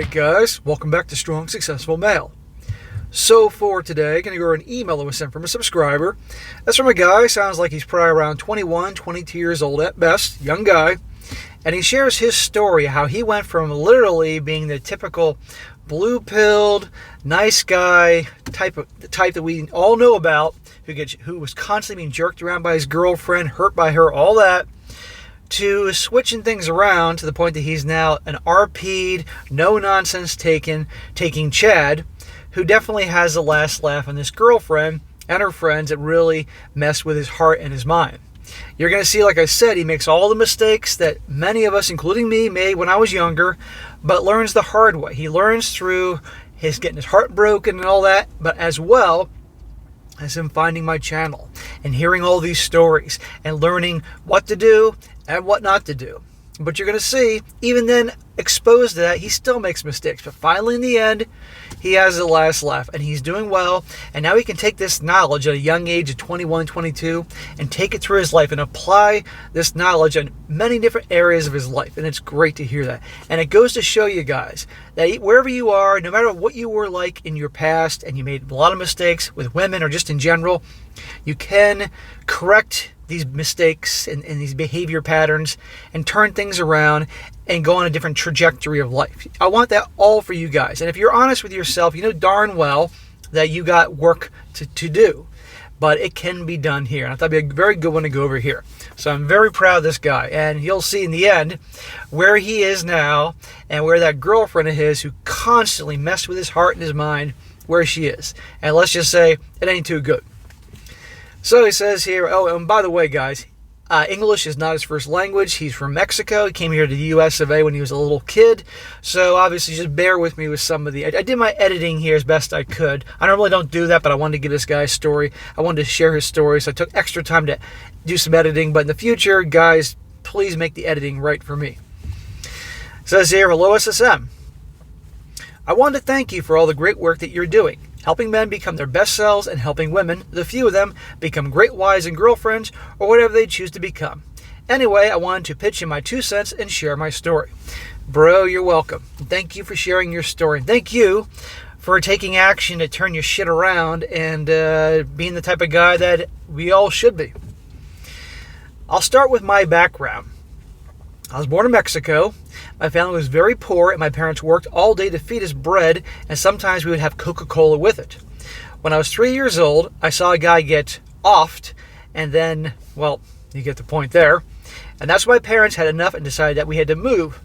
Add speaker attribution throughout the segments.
Speaker 1: Alright guys, welcome back to Strong Successful Male. So for today, going to go over an email that was sent from a subscriber. That's from a guy, sounds like he's probably around 21, 22 years old at best, young guy. And he shares his story, how he went from literally being the typical blue-pilled, nice guy, the type that we all know about, who was constantly being jerked around by his girlfriend, hurt by her, all that, to switching things around to the point that he's now an RP'd, no-nonsense taking Chad, who definitely has the last laugh on this girlfriend and her friends that really mess with his heart and his mind. You're going to see, like I said, he makes all the mistakes that many of us, including me, made when I was younger, but learns the hard way. He learns through his getting his heart broken and all that, but as well as him finding my channel and hearing all these stories and learning what to do and what not to do. But you're going to see, even then, exposed to that, he still makes mistakes. But finally, in the end, he has the last laugh, and he's doing well. And now he can take this knowledge at a young age of 21, 22, and take it through his life and apply this knowledge in many different areas of his life. And it's great to hear that. And it goes to show you guys that wherever you are, no matter what you were like in your past, and you made a lot of mistakes with women or just in general, you can correct these mistakes and these behavior patterns and turn things around and go on a different trajectory of life. I want that all for you guys. And if you're honest with yourself, you know darn well that you got work to do. But it can be done here. And I thought it'd be a very good one to go over here. So I'm very proud of this guy. And you'll see in the end where he is now and where that girlfriend of his who constantly messed with his heart and his mind, where she is. And let's just say it ain't too good. So he says here, oh, and by the way, guys, English is not his first language. He's from Mexico. He came here to the U.S. of A. when he was a little kid. So obviously just bear with me with some of the... I did my editing here as best I could. I normally don't do that, but I wanted to give this guy's story. I wanted to share his story, so I took extra time to do some editing. But in the future, guys, please make the editing right for me. It says here, hello, SSM. I wanted to thank you for all the great work that you're doing, helping men become their best selves and helping women, the few of them, become great wives and girlfriends or whatever they choose to become. Anyway, I wanted to pitch in my 2 cents and share my story. Bro, you're welcome. Thank you for sharing your story. Thank you for taking action to turn your shit around and being the type of guy that we all should be. I'll start with my background. I was born in Mexico. My family was very poor, and my parents worked all day to feed us bread, and sometimes we would have Coca-Cola with it. When I was 3 years old, I saw a guy get offed, and then, well, you get the point there. And that's when my parents had enough and decided that we had to move.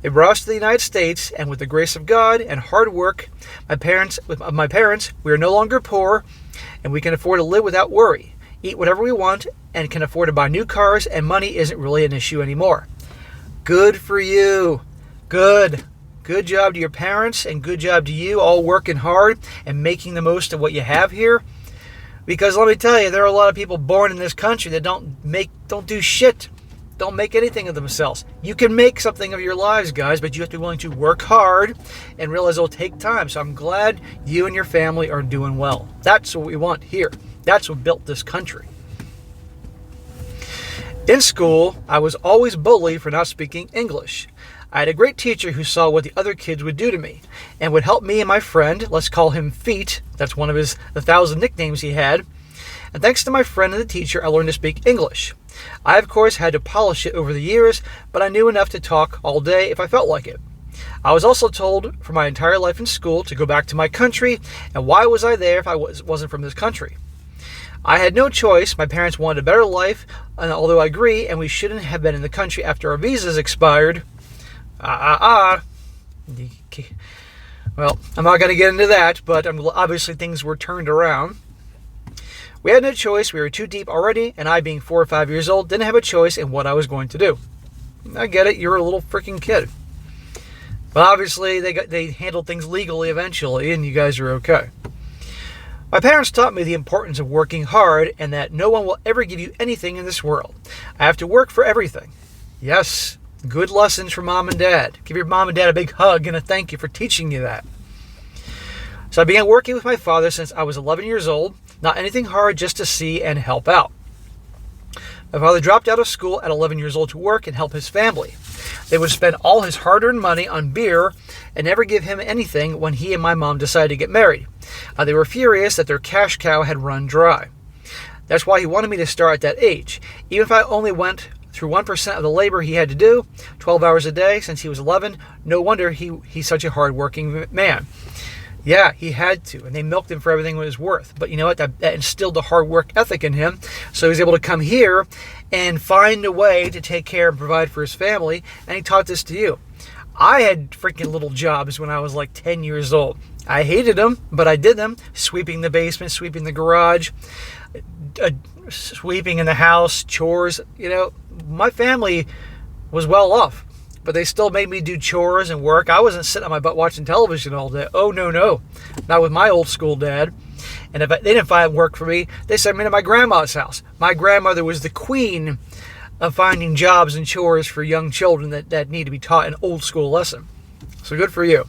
Speaker 1: They brought us to the United States, and with the grace of God and hard work, with my parents, we are no longer poor, and we can afford to live without worry, eat whatever we want, and can afford to buy new cars, and money isn't really an issue anymore. Good for you. Good. Good job to your parents and good job to you, all working hard and making the most of what you have here. Because let me tell you, there are a lot of people born in this country that don't do shit. Don't make anything of themselves. You can make something of your lives, guys, but you have to be willing to work hard and realize it'll take time. So I'm glad you and your family are doing well. That's what we want here. That's what built this country. In school, I was always bullied for not speaking English. I had a great teacher who saw what the other kids would do to me and would help me and my friend, let's call him Feet, that's one of the 1,000 nicknames he had. And thanks to my friend and the teacher, I learned to speak English. I, of course, had to polish it over the years, but I knew enough to talk all day if I felt like it. I was also told for my entire life in school to go back to my country, and why was I there if I wasn't from this country? I had no choice. My parents wanted a better life, and although I agree, and we shouldn't have been in the country after our visas expired. Well, I'm not going to get into that, but obviously things were turned around. We had no choice. We were too deep already, and I, being 4 or 5 years old, didn't have a choice in what I was going to do. I get it. You're a little freaking kid. But obviously they handled things legally eventually, and you guys are okay. My parents taught me the importance of working hard and that no one will ever give you anything in this world. I have to work for everything. Yes, good lessons from mom and dad. Give your mom and dad a big hug and a thank you for teaching you that. So I began working with my father since I was 11 years old. Not anything hard, just to see and help out. My father dropped out of school at 11 years old to work and help his family. They would spend all his hard-earned money on beer and never give him anything when he and my mom decided to get married. They were furious that their cash cow had run dry. That's why he wanted me to start at that age. Even if I only went through 1% of the labor he had to do, 12 hours a day since he was 11, no wonder he's such a hard-working man. Yeah, he had to, and they milked him for everything it was worth. But you know what? That instilled the hard work ethic in him, so he was able to come here and find a way to take care and provide for his family, and he taught this to you. I had freaking little jobs when I was like 10 years old. I hated them, but I did them. Sweeping the basement, sweeping the garage, sweeping in the house, chores. You know, my family was well off, but they still made me do chores and work. I wasn't sitting on my butt watching television all day. Oh, no. Not with my old school dad. And if they didn't find work for me, they sent me to my grandma's house. My grandmother was the queen of finding jobs and chores for young children that need to be taught an old school lesson. So good for you.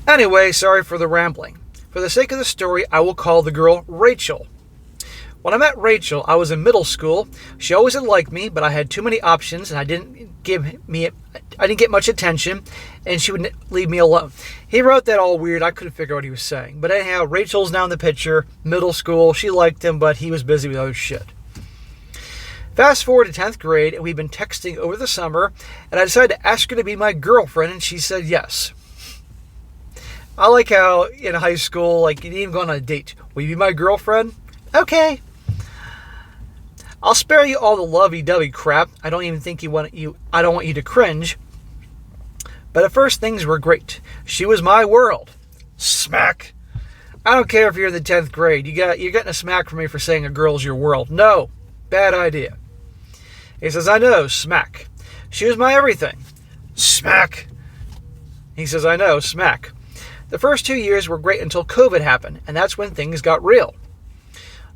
Speaker 1: Anyway, sorry for the rambling. For the sake of the story, I will call the girl Rachel. When I met Rachel, I was in middle school. She always had liked me, but I had too many options, and I didn't get much attention, and she would leave me alone. He wrote that all weird. I couldn't figure out what he was saying. But anyhow, Rachel's now in the picture. Middle school. She liked him, but he was busy with other shit. Fast forward to 10th grade, and we've been texting over the summer, and I decided to ask her to be my girlfriend, and she said yes. I like how in high school, like, you didn't even go on a date. Will you be my girlfriend? Okay. I'll spare you all the lovey-dovey crap. I don't want you to cringe. But at first, things were great. She was my world. Smack. I don't care if you're in the 10th grade. You're getting a smack from me for saying a girl's your world. No. Bad idea. He says, I know. Smack. She was my everything. Smack. He says, I know. Smack. The first 2 years were great until COVID happened, and that's when things got real.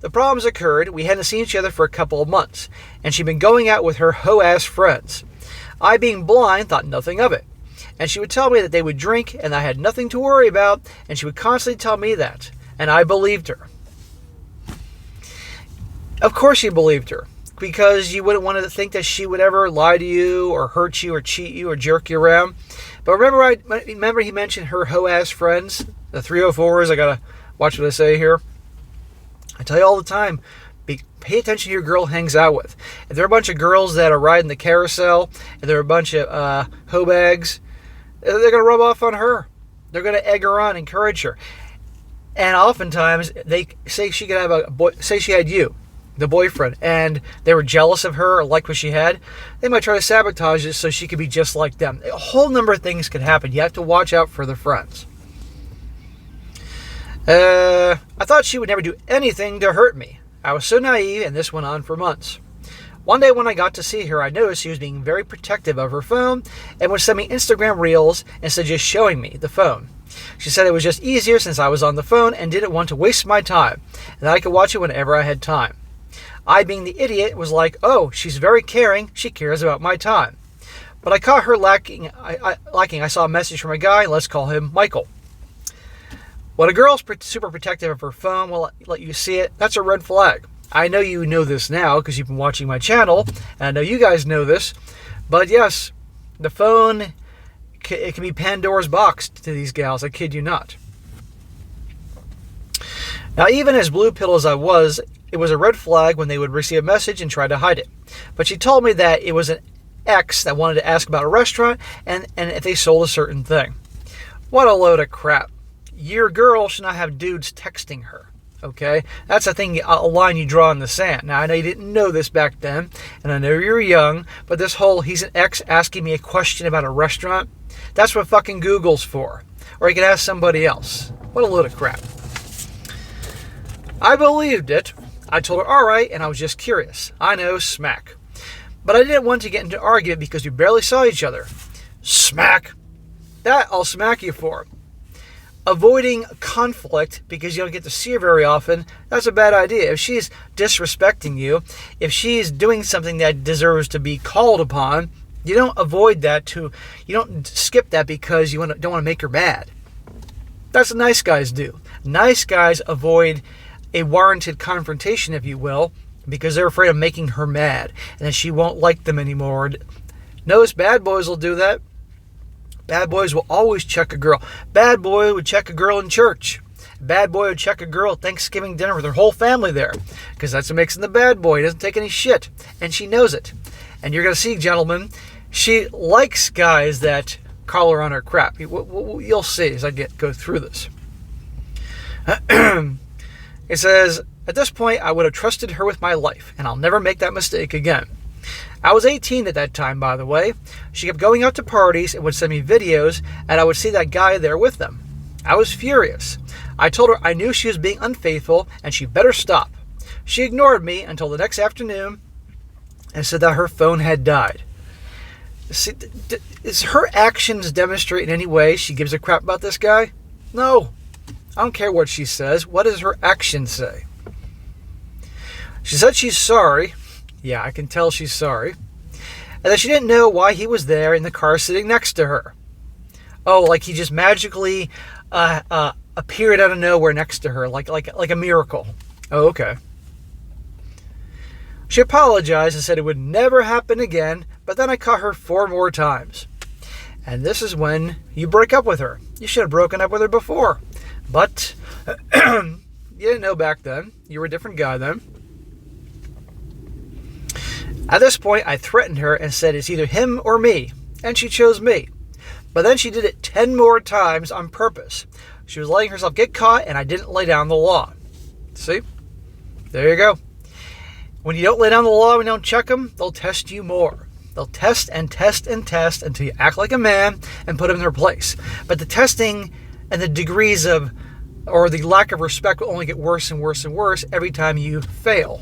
Speaker 1: The problems occurred. We hadn't seen each other for a couple of months, and she'd been going out with her hoe-ass friends. I, being blind, thought nothing of it. And she would tell me that they would drink, and I had nothing to worry about, and she would constantly tell me that, and I believed her. Of course you believed her, because you wouldn't want to think that she would ever lie to you, or hurt you, or cheat you, or jerk you around. But remember he mentioned her hoe-ass friends, the 304s. I gotta watch what I say here. I tell you all the time, pay attention to who your girl hangs out with. If they're a bunch of girls that are riding the carousel, and they're a bunch of hoe bags, they're going to rub off on her. They're going to egg her on, encourage her. And oftentimes, they say she could have a boy, say she had you, the boyfriend, and they were jealous of her or liked what she had. They might try to sabotage it so she could be just like them. A whole number of things could happen. You have to watch out for the friends. I thought she would never do anything to hurt me. I was so naive, and this went on for months. One day when I got to see her, I noticed she was being very protective of her phone and would send me Instagram reels instead of just showing me the phone. She said it was just easier since I was on the phone and didn't want to waste my time, and that I could watch it whenever I had time. I, being the idiot, was like, oh, she's very caring. She cares about my time. But I caught her lacking. I saw a message from a guy, let's call him Michael. When a girl's super protective of her phone, will let you see it, that's a red flag. I know you know this now because you've been watching my channel, and I know you guys know this. But yes, the phone, it can be Pandora's box to these gals. I kid you not. Now, even as blue-pilled as I was, it was a red flag when they would receive a message and try to hide it. But she told me that it was an ex that wanted to ask about a restaurant and if they sold a certain thing. What a load of crap. Your girl should not have dudes texting her, okay? That's a line you draw in the sand. Now, I know you didn't know this back then, and I know you're young, but this whole he's an ex asking me a question about a restaurant, that's what fucking Google's for. Or you can ask somebody else. What a load of crap. I believed it. I told her, all right, and I was just curious. I know, smack. But I didn't want to get into an argument because we barely saw each other. Smack. That I'll smack you for. Avoiding conflict because you don't get to see her very often, that's a bad idea. If she's disrespecting you, if she's doing something that deserves to be called upon, you don't avoid that you don't skip that because you don't want to make her mad. That's what nice guys do. Nice guys avoid a warranted confrontation, if you will, because they're afraid of making her mad and then she won't like them anymore Notice bad boys will do that. Bad boys will always check a girl. Bad boy would check a girl in church. Bad boy would check a girl at Thanksgiving dinner with her whole family there. Because that's what makes him the bad boy. He doesn't take any shit. And she knows it. And you're going to see, gentlemen, she likes guys that call her on her crap. You'll see as I go through this. It says, at this point, I would have trusted her with my life, and I'll never make that mistake again. I was 18 at that time, by the way. She kept going out to parties and would send me videos, and I would see that guy there with them. I was furious. I told her I knew she was being unfaithful, and she better stop. She ignored me until the next afternoon and said that her phone had died. See, is her actions demonstrate in any way she gives a crap about this guy? No. I don't care what she says. What does her actions say? She said she's sorry. Yeah, I can tell she's sorry. And that she didn't know why he was there in the car sitting next to her. Oh, like he just magically appeared out of nowhere next to her, like a miracle. Oh, okay. She apologized and said it would never happen again, but then I caught her 4 more times. And this is when you break up with her. You should have broken up with her before. But you didn't know back then. You were a different guy then. At this point, I threatened her and said it's either him or me, and she chose me. But then she did it 10 more times on purpose. She was letting herself get caught, and I didn't lay down the law. See? There you go. When you don't lay down the law, when you don't check them, they'll test you more. They'll test and test and test until you act like a man and put them in their place. But the testing and the degrees of, or the lack of respect will only get worse and worse and worse every time you fail.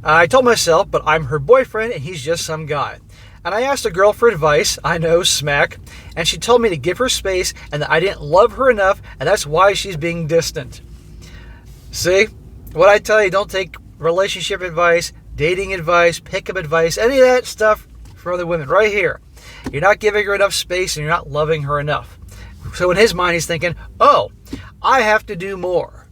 Speaker 1: I told myself, but I'm her boyfriend and he's just some guy. And I asked a girl for advice, I know, smack, and she told me to give her space and that I didn't love her enough and that's why she's being distant. See? What I tell you, don't take relationship advice, dating advice, pickup advice, any of that stuff from other women right here. You're not giving her enough space and you're not loving her enough. So in his mind, he's thinking, oh, I have to do more.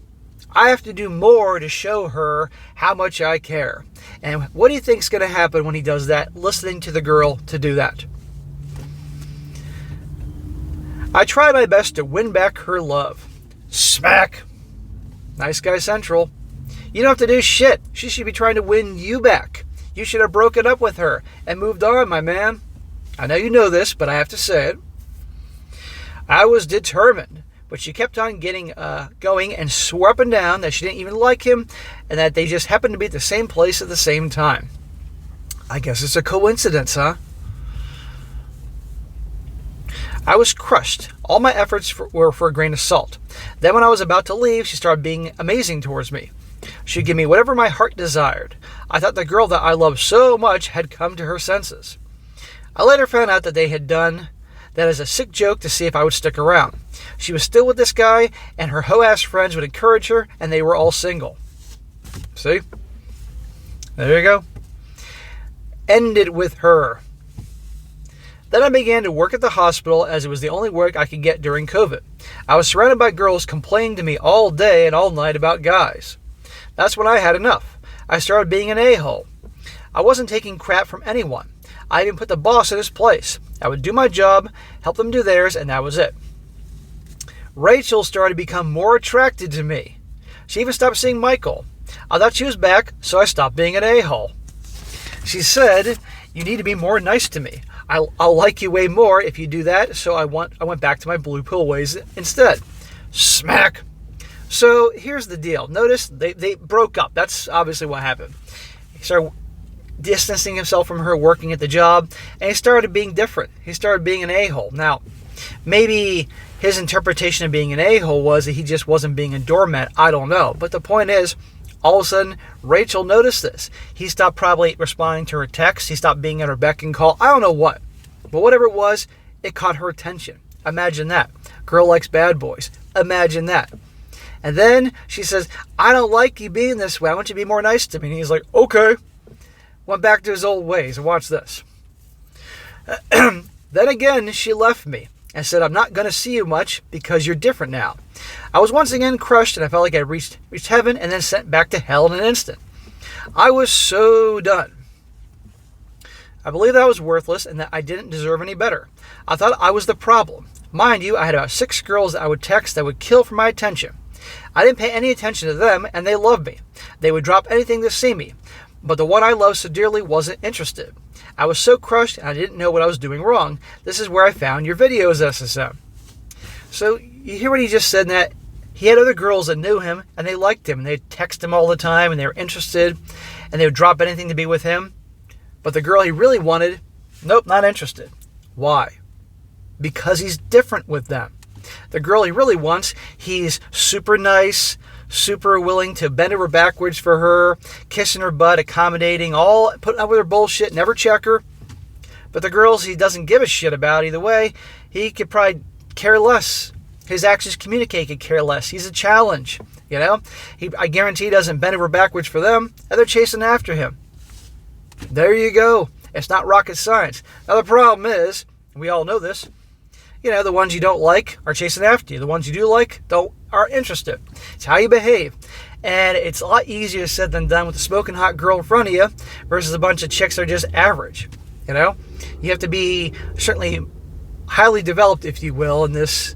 Speaker 1: I have to do more to show her how much I care. And what do you think is going to happen when he does that, listening to the girl to do that? I tried my best to win back her love. Smack. Nice guy central. You don't have to do shit. She should be trying to win you back. You should have broken up with her and moved on, my man. I know you know this, but I have to say it. I was determined, but she kept on going and swore up and down that she didn't even like him and that they just happened to be at the same place at the same time. I guess it's a coincidence, huh? I was crushed. All my efforts were for a grain of salt. Then when I was about to leave, she started being amazing towards me. She'd give me whatever my heart desired. I thought the girl that I loved so much had come to her senses. I later found out that they had done that as a sick joke to see if I would stick around. She was still with this guy, and her hoe-ass friends would encourage her, and they were all single. See? There you go. Ended with her. Then I began to work at the hospital as it was the only work I could get during COVID. I was surrounded by girls complaining to me all day and all night about guys. That's when I had enough. I started being an a-hole. I wasn't taking crap from anyone. I even put the boss in his place. I would do my job, help them do theirs, and that was it. Rachel started to become more attracted to me. She even stopped seeing Michael. I thought she was back, so I stopped being an a-hole. She said, you need to be more nice to me. I'll like you way more if you do that, so I went back to my blue pill ways instead. Smack. So here's the deal. Notice they broke up. That's obviously what happened. He started distancing himself from her, working at the job, and he started being different. He started being an a-hole. Now, maybe his interpretation of being an a-hole was that he just wasn't being a doormat. I don't know. But the point is, all of a sudden, Rachel noticed this. He stopped probably responding to her texts. He stopped being at her beck and call. I don't know what. But whatever it was, it caught her attention. Imagine that. Girl likes bad boys. Imagine that. And then she says, I don't like you being this way. I want you to be more nice to me. And he's like, okay. Went back to his old ways. And watch this. Then again, she left me and said, I'm not going to see you much because you're different now. I was once again crushed and I felt like I reached heaven and then sent back to hell in an instant. I was so done. I believed that I was worthless and that I didn't deserve any better. I thought I was the problem. Mind you, I had about 6 girls that I would text that would kill for my attention. I didn't pay any attention to them, and they loved me. They would drop anything to see me. But the one I loved so dearly wasn't interested. I was so crushed, and I didn't know what I was doing wrong. This is where I found your videos, SSM. So, you hear what he just said, that he had other girls that knew him, and they liked him, and they'd text him all the time, and they were interested, and they would drop anything to be with him. But the girl he really wanted, nope, not interested. Why? Because he's different with them. The girl he really wants, he's super nice, super willing to bend over backwards for her, kissing her butt, accommodating, all putting up with her bullshit, never check her. But the girls he doesn't give a shit about either way, he could probably care less. His actions communicate could care less. He's a challenge, you know. I guarantee he doesn't bend over backwards for them, and they're chasing after him. There you go. It's not rocket science. Now the problem is, we all know this, you know, the ones you don't like are chasing after you. The ones you do like aren't interested. It's how you behave. And it's a lot easier said than done with a smoking hot girl in front of you versus a bunch of chicks that are just average. You know, you have to be certainly highly developed, if you will, in this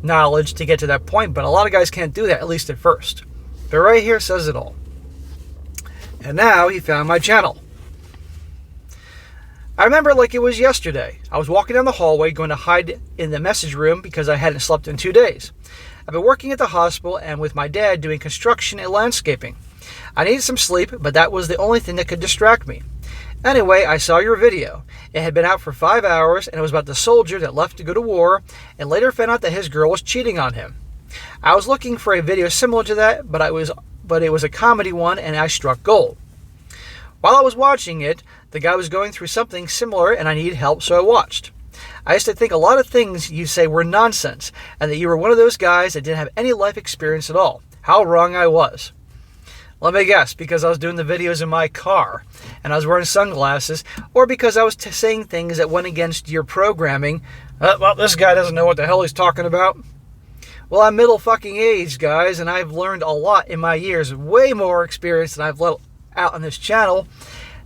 Speaker 1: knowledge to get to that point. But a lot of guys can't do that, at least at first. But right here says it all. And now he found my channel. I remember like it was yesterday. I was walking down the hallway going to hide in the message room because I hadn't slept in 2 days. I've been working at the hospital and with my dad doing construction and landscaping. I needed some sleep, but that was the only thing that could distract me. Anyway, I saw your video. It had been out for 5 hours and it was about the soldier that left to go to war and later found out that his girl was cheating on him. I was looking for a video similar to that, but it was a comedy one and I struck gold. While I was watching it, the guy was going through something similar and I needed help, so I watched. I used to think a lot of things you say were nonsense and that you were one of those guys that didn't have any life experience at all. How wrong I was. Let me guess, because I was doing the videos in my car and I was wearing sunglasses, or because I was saying things that went against your programming. Well, this guy doesn't know what the hell he's talking about. Well, I'm middle fucking age, guys, and I've learned a lot in my years, way more experience than I've let out on this channel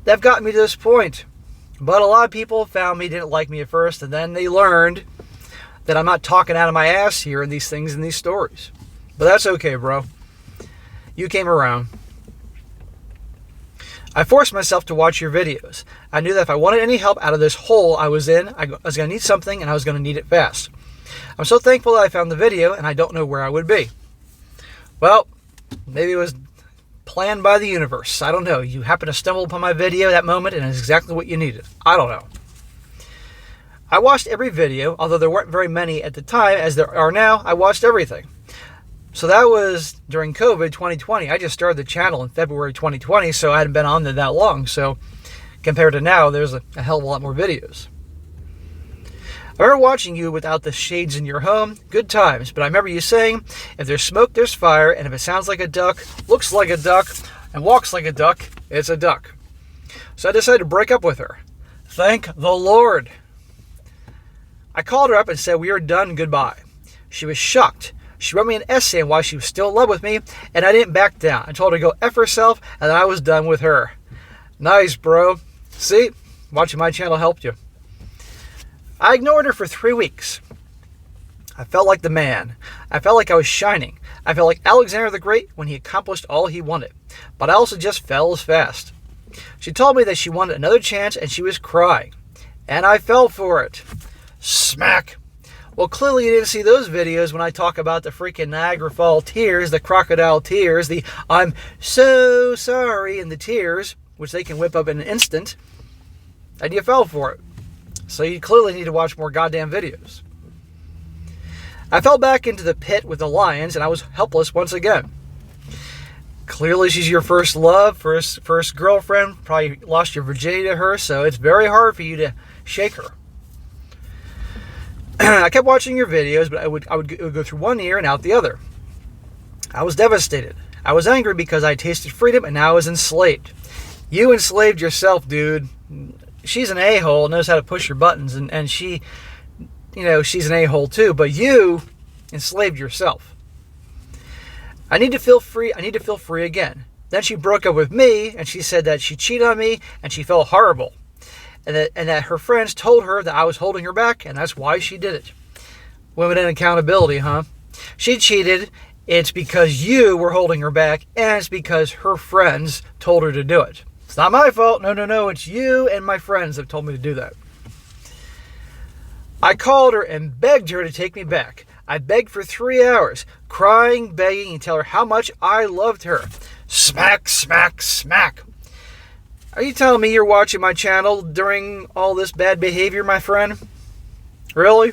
Speaker 1: that have gotten me to this point. But a lot of people found me, didn't like me at first, and then they learned that I'm not talking out of my ass here in these things, in these stories. But that's okay, bro. You came around. I forced myself to watch your videos. I knew that if I wanted any help out of this hole I was in, I was going to need something and I was going to need it fast. I'm so thankful that I found the video and I don't know where I would be. Well, maybe it was planned by the universe. I don't know. You happened to stumble upon my video that moment and it's exactly what you needed. I don't know. I watched every video, although there weren't very many at the time as there are now. I watched everything. So that was during COVID 2020. I just started the channel in February 2020, so I hadn't been on there that long. So compared to now, there's a hell of a lot more videos. I remember watching you without the shades in your home. Good times. But I remember you saying, if there's smoke, there's fire. And if it sounds like a duck, looks like a duck, and walks like a duck, it's a duck. So I decided to break up with her. Thank the Lord. I called her up and said, we are done, goodbye. She was shocked. She wrote me an essay on why she was still in love with me, and I didn't back down. I told her to go F herself, and I was done with her. Nice, bro. See? Watching my channel helped you. I ignored her for 3 weeks. I felt like the man. I felt like I was shining. I felt like Alexander the Great when he accomplished all he wanted. But I also just fell as fast. She told me that she wanted another chance, and she was crying. And I fell for it. Smack. Well, clearly you didn't see those videos when I talk about the freaking Niagara Fall tears, the crocodile tears, the I'm so sorry, and the tears, which they can whip up in an instant, and you fell for it. So you clearly need to watch more goddamn videos. I fell back into the pit with the lions, and I was helpless once again. Clearly she's your first love, first girlfriend, probably lost your virginity to her, so it's very hard for you to shake her. I kept watching your videos, but it would go through one ear and out the other. I was devastated. I was angry because I tasted freedom and now I was enslaved. You enslaved yourself, dude. She's an a-hole, knows how to push your buttons, and she, you know, she's an a-hole too, but you enslaved yourself. I need to feel free. I need to feel free again. Then she broke up with me, and she said that she cheated on me, and she felt horrible. and that her friends told her that I was holding her back, and that's why she did it. Women and accountability, huh? She cheated. It's because you were holding her back, and it's because her friends told her to do it. It's not my fault. No. It's you and my friends that told me to do that. I called her and begged her to take me back. I begged for 3 hours, crying, begging, and tell her how much I loved her. Smack, smack, smack. Are you telling me you're watching my channel during all this bad behavior, my friend? Really?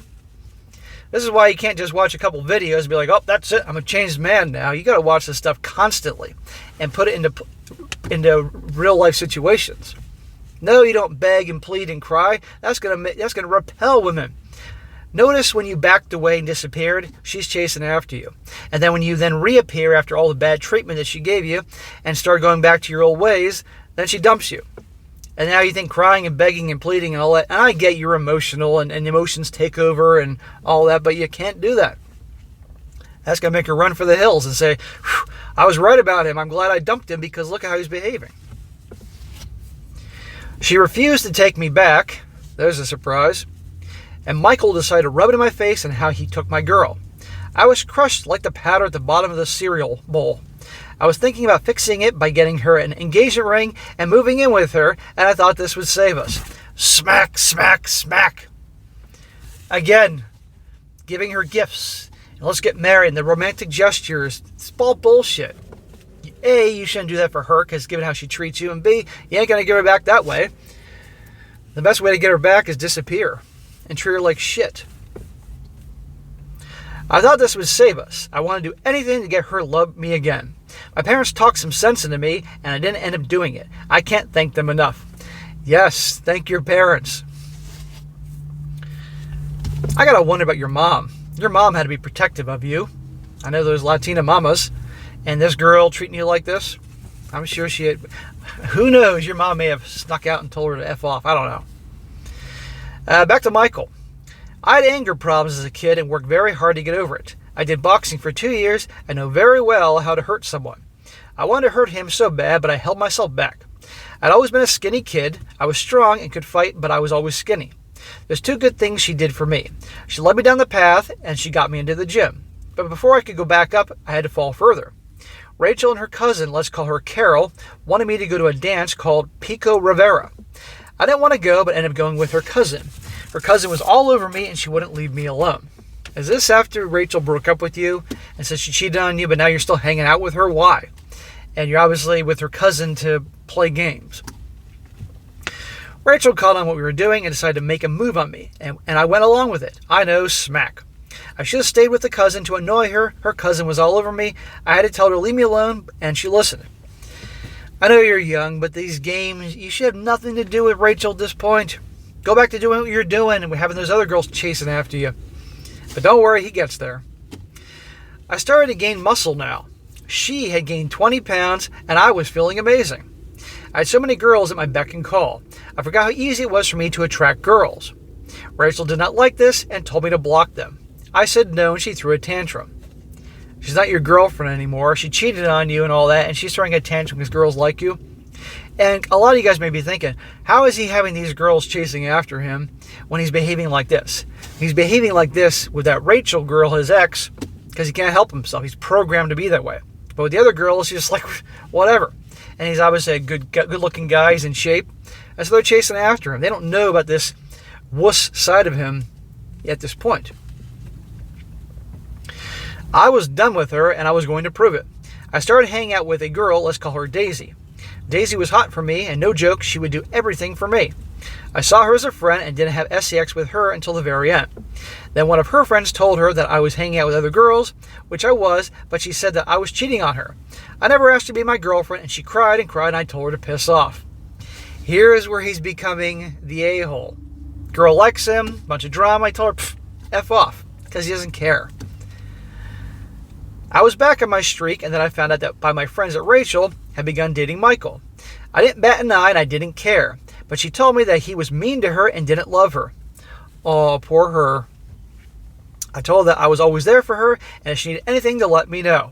Speaker 1: This is why you can't just watch a couple videos and be like, oh, that's it, I'm a changed man now. You got to watch this stuff constantly and put it into real life situations. No, you don't beg and plead and cry. That's gonna repel women. Notice when you backed away and disappeared, she's chasing after you. And then when you then reappear after all the bad treatment that she gave you and start going back to your old ways, then she dumps you. And now you think crying and begging and pleading and all that. And I get you're emotional and emotions take over and all that, but you can't do that. That's going to make her run for the hills and say, I was right about him. I'm glad I dumped him because look at how he's behaving. She refused to take me back. There's a surprise. And Michael decided to rub it in my face and how he took my girl. I was crushed like the powder at the bottom of the cereal bowl. I was thinking about fixing it by getting her an engagement ring and moving in with her, and I thought this would save us. Smack, smack, smack. Again, giving her gifts. And let's get married. And the romantic gestures. It's all bullshit. A, you shouldn't do that for her because given how she treats you. And B, you ain't going to give her back that way. The best way to get her back is disappear and treat her like shit. I thought this would save us. I wanted to do anything to get her to love me again. My parents talked some sense into me, and I didn't end up doing it. I can't thank them enough. Yes, thank your parents. I gotta wonder about your mom. Your mom had to be protective of you. I know those Latina mamas, and this girl treating you like this. I'm sure she had. Who knows? Your mom may have snuck out and told her to F off. I don't know. Back to Michael. I had anger problems as a kid and worked very hard to get over it. I did boxing for 2 years and know very well how to hurt someone. I wanted to hurt him so bad, but I held myself back. I'd always been a skinny kid. I was strong and could fight, but I was always skinny. There's two good things she did for me. She led me down the path and she got me into the gym. But before I could go back up, I had to fall further. Rachel and her cousin, let's call her Carol, wanted me to go to a dance called Pico Rivera. I didn't want to go, but ended up going with her cousin. Her cousin was all over me and she wouldn't leave me alone. Is this after Rachel broke up with you and said she cheated on you, but now you're still hanging out with her? Why? And you're obviously with her cousin to play games. Rachel caught on what we were doing and decided to make a move on me, and I went along with it. I know, smack. I should have stayed with the cousin to annoy her. Her cousin was all over me. I had to tell her to leave me alone, and she listened. I know you're young, but these games, you should have nothing to do with Rachel at this point. Go back to doing what you're doing and having those other girls chasing after you. But don't worry, he gets there. I started to gain muscle now. She had gained 20 pounds, and I was feeling amazing. I had so many girls at my beck and call. I forgot how easy it was for me to attract girls. Rachel did not like this and told me to block them. I said no, and she threw a tantrum. She's not your girlfriend anymore. She cheated on you and all that, and she's throwing a tantrum because girls like you. And a lot of you guys may be thinking, how is he having these girls chasing after him when he's behaving like this? He's behaving like this with that Rachel girl, his ex, because he can't help himself. He's programmed to be that way. But with the other girls, he's just like, whatever. And he's obviously a good-looking guy. He's in shape. And so they're chasing after him. They don't know about this wuss side of him at this point. I was done with her, and I was going to prove it. I started hanging out with a girl, let's call her Daisy. Daisy was hot for me, and no joke, she would do everything for me. I saw her as a friend and didn't have sex with her until the very end. Then one of her friends told her that I was hanging out with other girls, which I was, but she said that I was cheating on her. I never asked her to be my girlfriend, and she cried, and I told her to piss off. Here is where he's becoming the a-hole. Girl likes him, bunch of drama. I told her, F off, because he doesn't care. I was back on my streak, and then I found out that my friends at Rachel had begun dating Michael. I didn't bat an eye, and I didn't care. But she told me that he was mean to her and didn't love her. Oh, poor her. I told her that I was always there for her, and if she needed anything to let me know.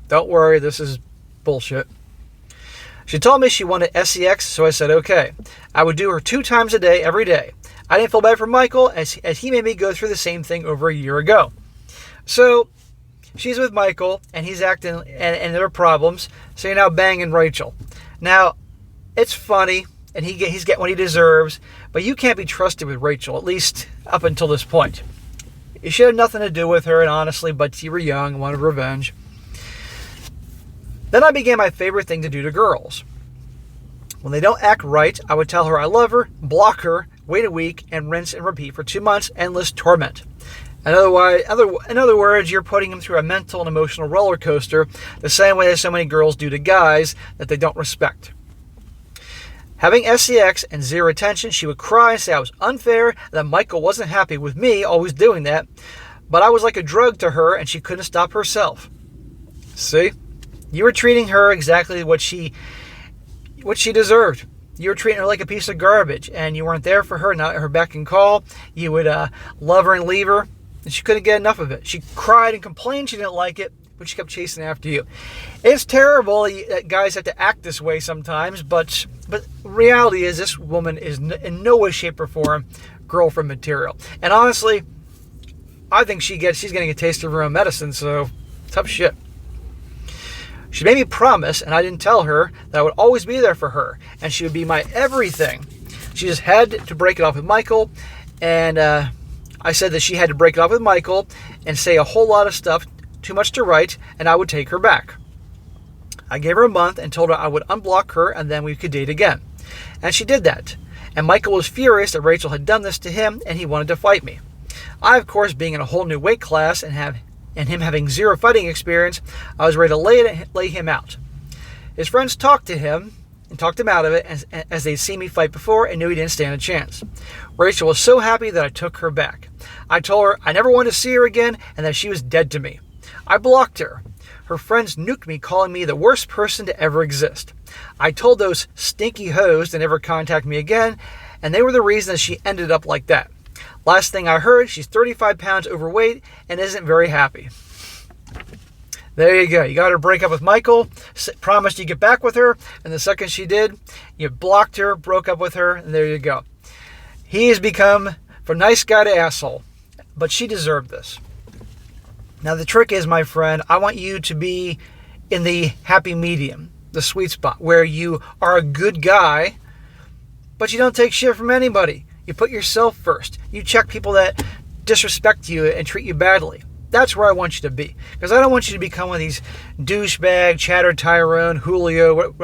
Speaker 1: Don't worry, this is bullshit. She told me she wanted SEX, so I said okay. I would do her 2 times a day, every day. I didn't feel bad for Michael, as he made me go through the same thing over a year ago. So she's with Michael, and he's acting, and there are problems, so you're now banging Rachel. Now, it's funny, and he's getting what he deserves, but you can't be trusted with Rachel, at least up until this point. You should have nothing to do with her, and honestly, but you were young and wanted revenge. Then I began my favorite thing to do to girls. When they don't act right, I would tell her I love her, block her, wait a week, and rinse and repeat for 2 months, endless torment. In other words, you're putting them through a mental and emotional roller coaster, the same way as so many girls do to guys that they don't respect. Having SEX and zero attention, she would cry and say I was unfair, that Michael wasn't happy with me always doing that, but I was like a drug to her and she couldn't stop herself. See? You were treating her exactly what she deserved. You were treating her like a piece of garbage, and you weren't there for her, not at her beck and call. You would love her and leave her, and she couldn't get enough of it. She cried and complained she didn't like it, but she kept chasing after you. It's terrible that guys have to act this way sometimes, but reality is this woman is in no way, shape, or form girlfriend material. And honestly, I think she's getting a taste of her own medicine, so tough shit. She made me promise, and I didn't tell her, that I would always be there for her, and she would be my everything. She just had to break it off with Michael, and I said that she had to break it off with Michael and say a whole lot of stuff, too much to write, and I would take her back. I gave her a month and told her I would unblock her, and then we could date again. And she did that. And Michael was furious that Rachel had done this to him, and he wanted to fight me. I, of course, being in a whole new weight class and him having zero fighting experience, I was ready to lay him out. His friends talked him out of it as they'd seen me fight before and knew he didn't stand a chance. Rachel was so happy that I took her back. I told her I never wanted to see her again and that she was dead to me. I blocked her. Her friends nuked me, calling me the worst person to ever exist. I told those stinky hoes to never contact me again, and they were the reason that she ended up like that. Last thing I heard, she's 35 pounds overweight and isn't very happy. There you go. You got her to break up with Michael, promised you'd get back with her, and the second she did, you blocked her, broke up with her, and there you go. He has become from nice guy to asshole, but she deserved this. Now the trick is, my friend, I want you to be in the happy medium, the sweet spot, where you are a good guy, but you don't take shit from anybody. You put yourself first. You check people that disrespect you and treat you badly. That's where I want you to be. Because I don't want you to become one of these douchebag, Chatter Tyrone, Julio,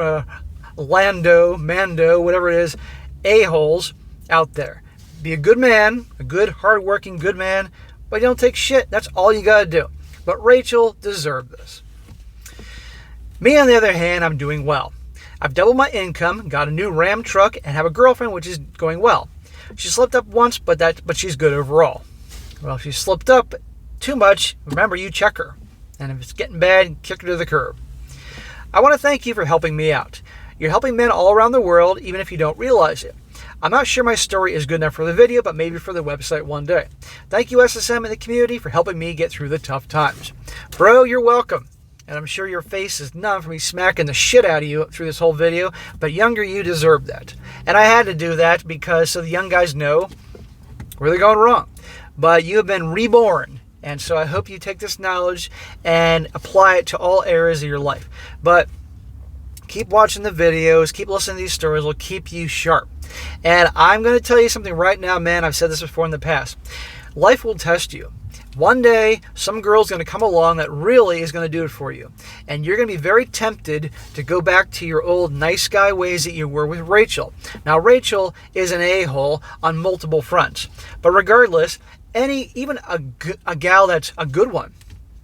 Speaker 1: Lando, Mando, whatever it is, a-holes out there. Be a good man, a good, hard-working, good man, but you don't take shit. That's all you got to do. But Rachel deserved this. Me, on the other hand, I'm doing well. I've doubled my income, got a new Ram truck, and have a girlfriend, which is going well. She slipped up once, but she's good overall. Well, if she slipped up too much, remember, you check her. And if it's getting bad, kick her to the curb. I want to thank you for helping me out. You're helping men all around the world, even if you don't realize it. I'm not sure my story is good enough for the video, but maybe for the website one day. Thank you, SSM and the community, for helping me get through the tough times. Bro, you're welcome. And I'm sure your face is numb from me smacking the shit out of you through this whole video, but younger you deserve that. And I had to do that because so the young guys know where they're going wrong. But you have been reborn, and so I hope you take this knowledge and apply it to all areas of your life. But keep watching the videos, keep listening to these stories, will keep you sharp. And I'm going to tell you something right now, man. I've said this before in the past. Life will test you. One day, some girl's going to come along that really is going to do it for you. And you're going to be very tempted to go back to your old nice guy ways that you were with Rachel. Now, Rachel is an a-hole on multiple fronts. But regardless, even a gal that's a good one,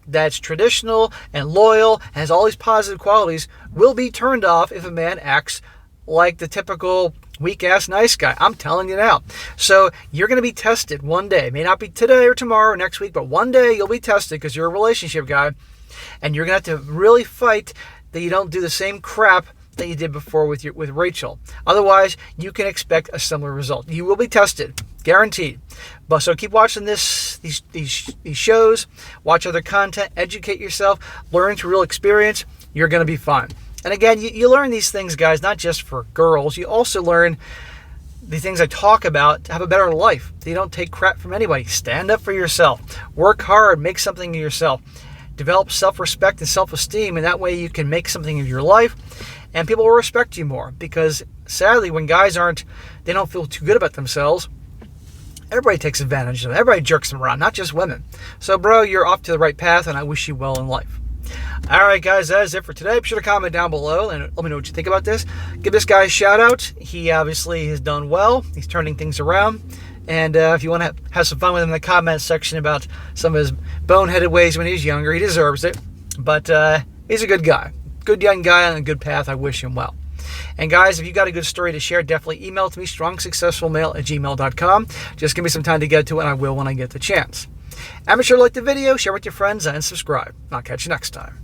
Speaker 1: that's traditional and loyal, has all these positive qualities, will be turned off if a man acts like the typical weak-ass nice guy. I'm telling you now. So you're going to be tested one day. It may not be today or tomorrow or next week, but one day you'll be tested because you're a relationship guy. And you're going to have to really fight that you don't do the same crap that you did before with Rachel. Otherwise, you can expect a similar result. You will be tested. Guaranteed. But so keep watching these shows. Watch other content. Educate yourself. Learn through real experience. You're going to be fine. And again, you learn these things, guys, not just for girls. You also learn the things I talk about to have a better life. You don't take crap from anybody. Stand up for yourself. Work hard. Make something of yourself. Develop self-respect and self-esteem, and that way you can make something of your life, and people will respect you more. Because sadly, when guys they don't feel too good about themselves, everybody takes advantage of them. Everybody jerks them around, not just women. So, bro, you're off to the right path, and I wish you well in life. All right, guys, that is it for today. Be sure to comment down below and let me know what you think about this. Give this guy a shout out. He obviously has done well. He's turning things around. And if you want to have some fun with him in the comment section about some of his boneheaded ways when he was younger, he deserves it. But he's a good guy. Good young guy on a good path. I wish him well. And guys, if you got a good story to share, definitely email it to me, strongsuccessfulmale@gmail.com. Just give me some time to get to it, and I will when I get the chance. And be sure to like the video, share with your friends, and subscribe. I'll catch you next time.